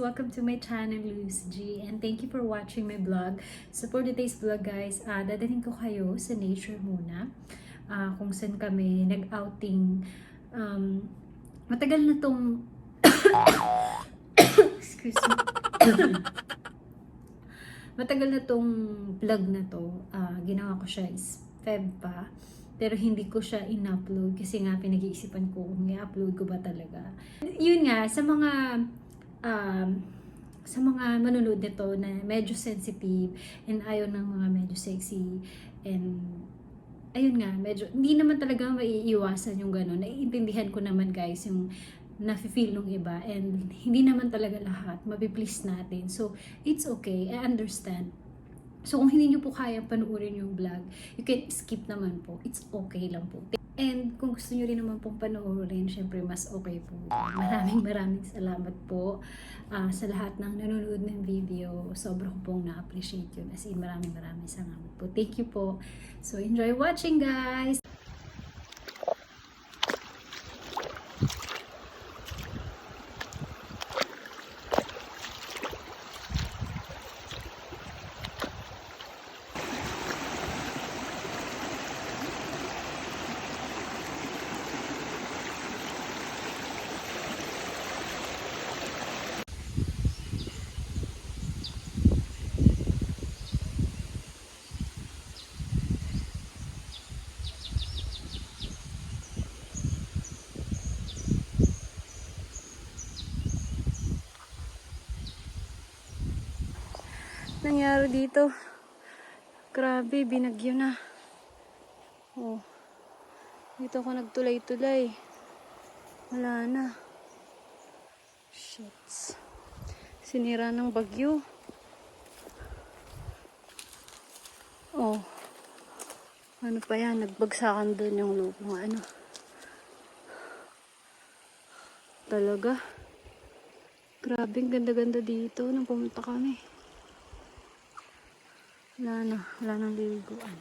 Welcome to my channel, Lucy G. And thank you for watching my vlog. So for today's vlog guys, dadaling ko kayo sa nature muna. Kung saan kami nag-outing. Matagal na tong... Excuse me. Matagal na tong vlog na to. Ginawa ko siya is Feb pa. Pero hindi ko siya in-upload kasi nga pinag-iisipan ko kung i-upload ko ba talaga. Yun nga, sa mga manonood nito na medyo sensitive and ayaw ng mga medyo sexy and ayun nga, medyo hindi naman talaga maiiwasan yung gano'n. Naiintindihan ko naman guys yung nafe-feel ng iba and hindi naman talaga lahat mapiplease natin. So, it's okay. I understand. So, kung hindi nyo po kaya panuorin yung vlog, you can skip naman po. It's okay lang po. And kung gusto nyo rin naman pong panuorin, syempre mas okay po. Maraming salamat po sa lahat ng nanonood ng video. Sobrang ko pong na-appreciate yun. As in, maraming salamat po. Thank you po. So, enjoy watching guys! Nangyari dito. Grabe, binagyo na. Oh. Dito ako nagtulay-tulay. Wala na. Shit. Sinira ng bagyo. Oh. Ano pa yan? Nagbagsakan doon yung lupa. Ano? Talaga. Grabe, ang ganda-ganda dito nung pumunta kami. Wala nang liliguan.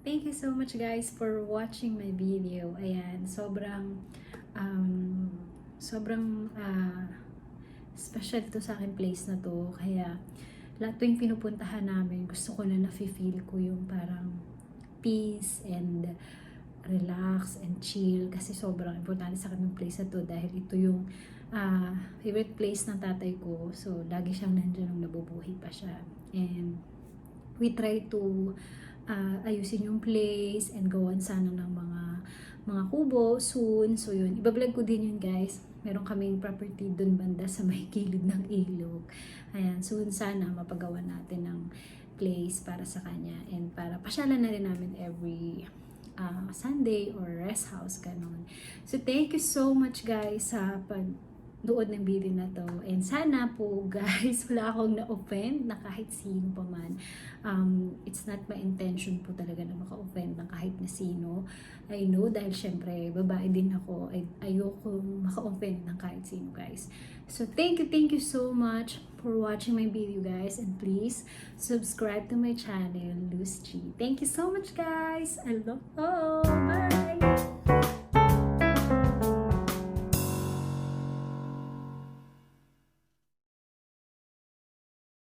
Thank you so much guys for watching my video. Ayan, sobrang special to sa akin place na to. Kaya tuwing pinupuntahan namin, gusto ko na nafe-feel ko yung parang peace and relax and chill, kasi sobrang importante sa akin yung place na to dahil ito yung favorite place ng tatay ko. So lagi siyang nandiyan nung nabubuhay pa siya, and we try to ayusin yung place and gawan sana ng mga kubo soon. So yun, ibablog ko din yun guys. Meron kaming property dun banda sa may gilid ng ilog. Ayan, soon sana mapagawa natin ng place para sa kanya, and para pasyalan na rin namin every Sunday or rest house, ganon. So thank you so much guys sa pagnood ng video na to, and sana po guys wala akong na-offend na kahit sino pa man. It's not my intention po talaga na maka-offend ng kahit na sino. I know dahil syempre babae din ako, ayoko maka-offend ng kahit sino guys. So thank you so much for watching my video guys, and please subscribe to my channel, Luz G. Thank you so much guys. I love you all. Bye.